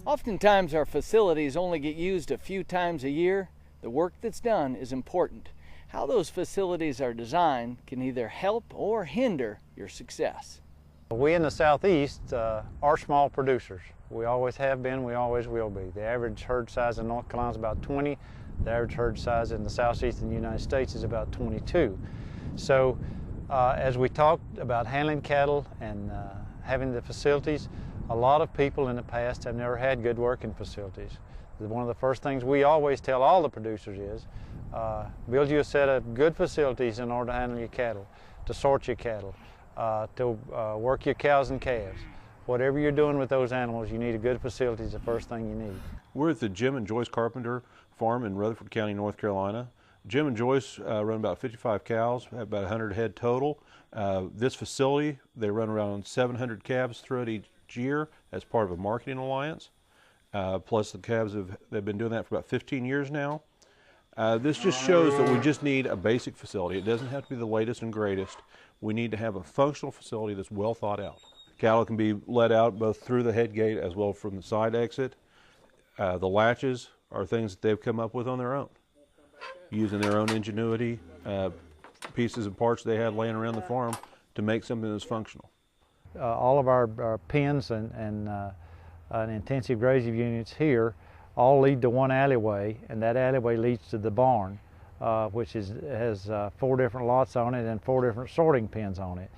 Oftentimes our facilities only get used a few times a year. The work that's done is important. How those facilities are designed can either help or hinder your success. We in the Southeast are small producers. We always have been, we always will be. The average herd size in North Carolina is about 20. The average herd size in the southeastern United States is about 22. So as we talked about handling cattle and having the facilities, a lot of people in the past have never had good working facilities. One of the first things we always tell all the producers is build you a set of good facilities in order to handle your cattle, to sort your cattle, to work your cows and calves. Whatever you're doing with those animals, you need a good facility is the first thing you need. We're at the Jim and Joyce Carpenter farm in Rutherford County, North Carolina. Jim and Joyce run about 55 cows, have about 100 head total. This facility, they run around 700 calves throughout each year as part of a marketing alliance. Plus the calves, they've been doing that for about 15 years now. This just shows that we just need a basic facility. It doesn't have to be the latest and greatest. We need to have a functional facility that's well thought out. Cattle can be let out both through the head gate as well from the side exit. The latches are things that they've come up with on their own, using their own ingenuity, pieces and parts they had laying around the farm to make something that's functional. All of our pens and intensive grazing units here all lead to one alleyway, and that alleyway leads to the barn, which has 4 different lots on it and 4 different sorting pens on it.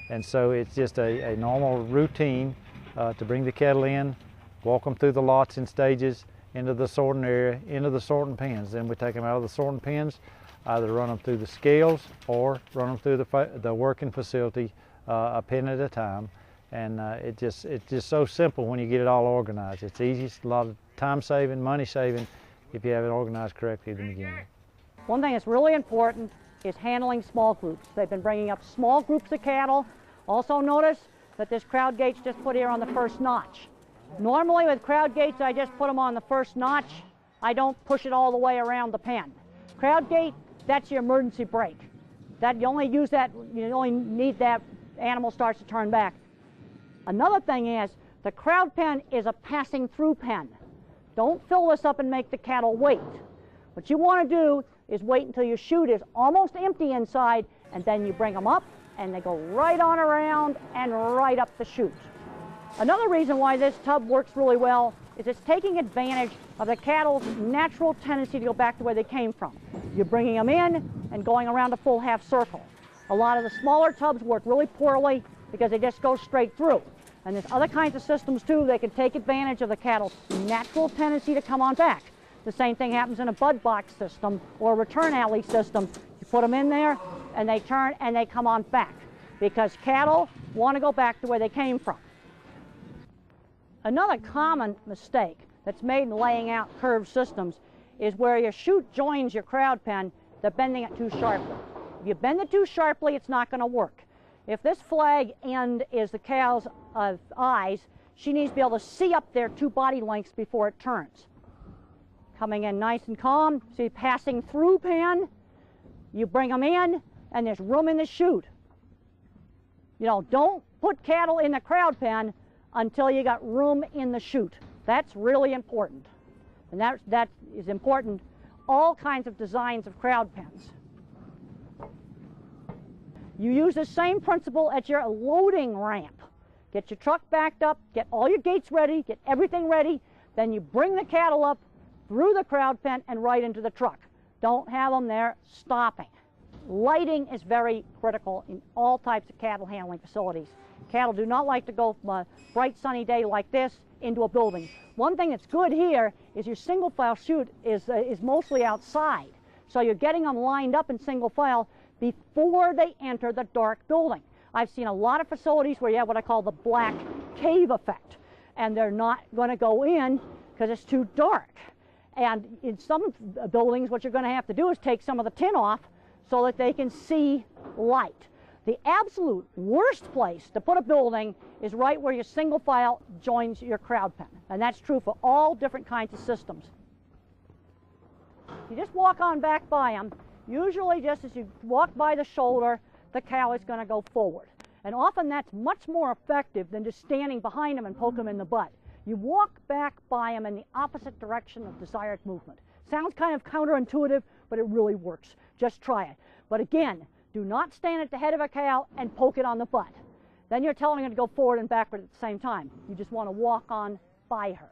And so it's just a normal routine to bring the cattle in, walk them through the lots in stages, into the sorting area, into the sorting pens. Then we take them out of the sorting pens, either run them through the scales or run them through the working facility a pen at a time. And it's just so simple when you get it all organized. It's easy, it's a lot of time saving, money saving if you have it organized correctly at the beginning. One thing that's really important is handling small groups. They've been bringing up small groups of cattle. Also notice that this crowd gate's just put here on the first notch. Normally with crowd gates, I just put them on the first notch. I don't push it all the way around the pen. Crowd gate, that's your emergency brake. You only need that animal starts to turn back. Another thing is, the crowd pen is a passing through pen. Don't fill this up and make the cattle wait. What you want to do is wait until your chute is almost empty inside, and then you bring them up and they go right on around and right up the chute. Another reason why this tub works really well is it's taking advantage of the cattle's natural tendency to go back to where they came from. You're bringing them in and going around a full half circle. A lot of the smaller tubs work really poorly because they just go straight through. And there's other kinds of systems too that can take advantage of the cattle's natural tendency to come on back. The same thing happens in a bud box system or a return alley system. You put them in there and they turn and they come on back because cattle want to go back to where they came from. Another common mistake that's made in laying out curved systems is where your chute joins your crowd pen, they're bending it too sharply. If you bend it too sharply, it's not going to work. If this flag end is the cow's eyes, she needs to be able to see up there 2 body lengths before it turns. Coming in nice and calm, see passing through pen, you bring them in and there's room in the chute. You know, don't put cattle in the crowd pen until you got room in the chute. That's really important. And that is important, all kinds of designs of crowd pens. You use the same principle at your loading ramp. Get your truck backed up, get all your gates ready, get everything ready, then you bring the cattle up through the crowd pen and right into the truck. Don't have them there stopping. Lighting is very critical in all types of cattle handling facilities. Cattle do not like to go from a bright sunny day like this into a building. One thing that's good here is your single file chute is mostly outside. So you're getting them lined up in single file before they enter the dark building. I've seen a lot of facilities where you have what I call the black cave effect, and they're not going to go in because it's too dark. And in some buildings, what you're going to have to do is take some of the tin off so that they can see light. The absolute worst place to put a building is right where your single file joins your crowd pen, and that's true for all different kinds of systems. You just walk on back by them. Usually just as you walk by the shoulder, the cow is going to go forward. And often that's much more effective than just standing behind them and poke them in the butt. You walk back by them in the opposite direction of desired movement. Sounds kind of counterintuitive, but it really works. Just try it. But again, do not stand at the head of a cow and poke it on the butt. Then you're telling her to go forward and backward at the same time. You just want to walk on by her.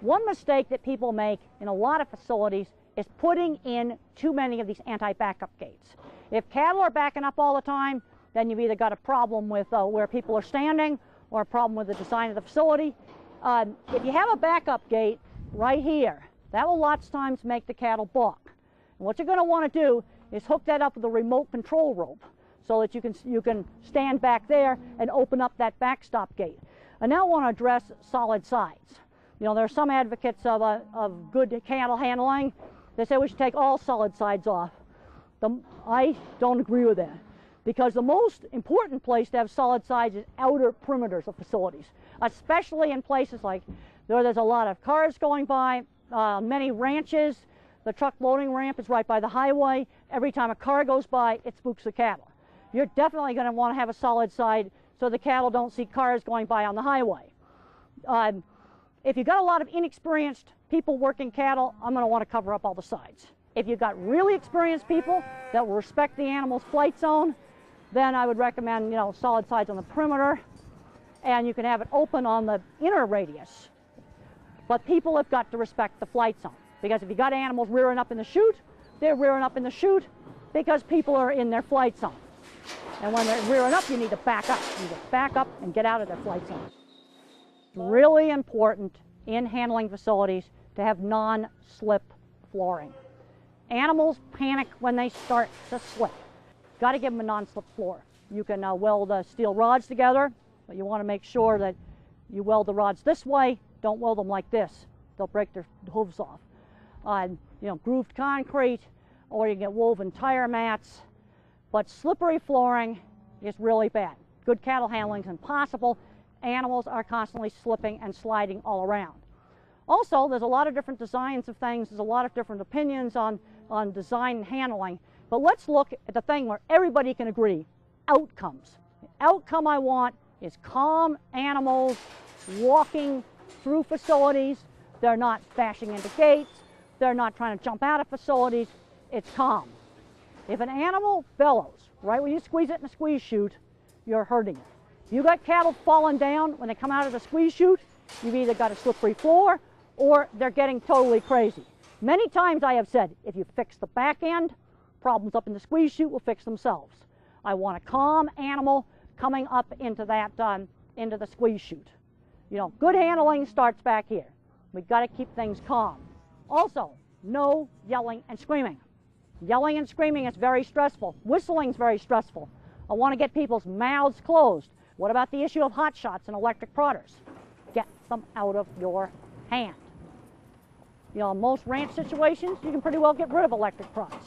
One mistake that people make in a lot of facilities is putting in too many of these anti-backup gates. If cattle are backing up all the time, then you've either got a problem with where people are standing or a problem with the design of the facility. If you have a backup gate right here, that will lots of times make the cattle balk. And what you're going to want to do is hook that up with a remote control rope so that you can stand back there and open up that backstop gate. I now want to address solid sides. You know, there are some advocates of good cattle handling. They say we should take all solid sides off. I don't agree with that, because the most important place to have solid sides is outer perimeters of facilities, especially in places like where there's a lot of cars going by, many ranches. The truck loading ramp is right by the highway. Every time a car goes by, it spooks the cattle. You're definitely going to want to have a solid side so the cattle don't see cars going by on the highway. If you've got a lot of inexperienced people working cattle, I'm going to want to cover up all the sides. If you've got really experienced people that will respect the animal's flight zone, then I would recommend, you know, solid sides on the perimeter, and you can have it open on the inner radius. But people have got to respect the flight zone, because if you got animals rearing up in the chute, they're rearing up in the chute because people are in their flight zone. And when they're rearing up, you need to back up. You need to back up and get out of their flight zone. It's really important in handling facilities to have non-slip flooring. Animals panic when they start to slip. Got to give them a non-slip floor. You can weld steel rods together, but you want to make sure that you weld the rods this way. Don't weld them like this. They'll break their hooves off. You know, grooved concrete, or you can get woven tire mats. But slippery flooring is really bad. Good cattle handling is impossible. Animals are constantly slipping and sliding all around. Also, there's a lot of different designs of things. There's a lot of different opinions on design and handling. But let's look at the thing where everybody can agree, outcomes. The outcome I want is calm animals walking through facilities. They're not bashing into gates. They're not trying to jump out of facilities. It's calm. If an animal bellows, right when you squeeze it in a squeeze chute, you're hurting it. If you got cattle falling down when they come out of the squeeze chute, you've either got a slippery floor or they're getting totally crazy. Many times I have said, if you fix the back end, problems up in the squeeze chute will fix themselves. I want a calm animal coming up into that into the squeeze chute. You know, good handling starts back here. We've got to keep things calm. Also, no yelling and screaming. Yelling and screaming is very stressful. Whistling is very stressful. I want to get people's mouths closed. What about the issue of hot shots and electric prodders? Get them out of your hand. You know, in most ranch situations, you can pretty well get rid of electric prods.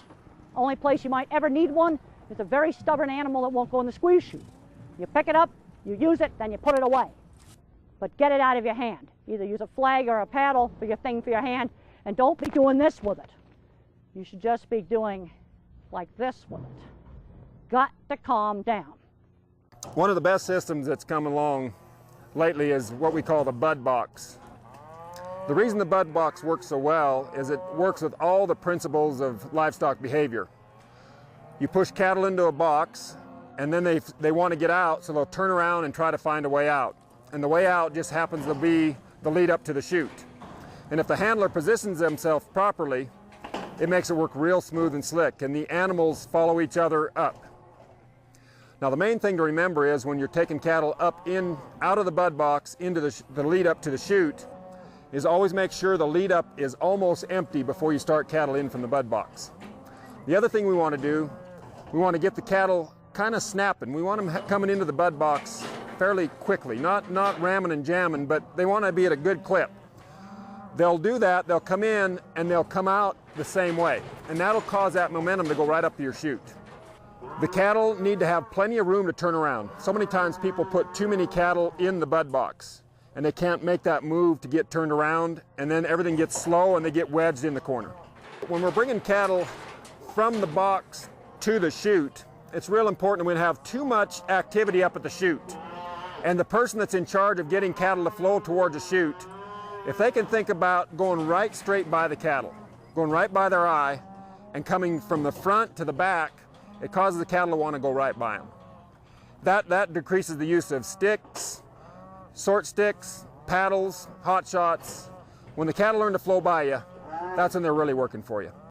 Only place you might ever need one is a very stubborn animal that won't go in the squeeze chute. You pick it up, you use it, then you put it away. But get it out of your hand. Either use a flag or a paddle for your thing for your hand, and don't be doing this with it. You should just be doing like this with it. Got to calm down. One of the best systems that's come along lately is what we call the bud box. The reason the bud box works so well is it works with all the principles of livestock behavior. You push cattle into a box, and then they want to get out, so they'll turn around and try to find a way out. And the way out just happens to be the lead up to the chute. And if the handler positions themselves properly, it makes it work real smooth and slick, and the animals follow each other up. Now the main thing to remember is when you're taking cattle out of the bud box into the lead up to the chute, is always make sure the lead up is almost empty before you start cattle in from the bud box. The other thing we want to do, we want to get the cattle kind of snapping. We want them coming into the bud box fairly quickly, not ramming and jamming, but they want to be at a good clip. They'll do that, they'll come in and they'll come out the same way, and that'll cause that momentum to go right up to your chute. The cattle need to have plenty of room to turn around. So many times people put too many cattle in the bud box and they can't make that move to get turned around, and then everything gets slow and they get wedged in the corner. When we're bringing cattle from the box to the chute, it's real important we don't have too much activity up at the chute. And the person that's in charge of getting cattle to flow towards a chute, if they can think about going right straight by the cattle, going right by their eye, and coming from the front to the back, it causes the cattle to want to go right by them. That decreases the use of sticks, sort sticks, paddles, hot shots. When the cattle learn to flow by you, that's when they're really working for you.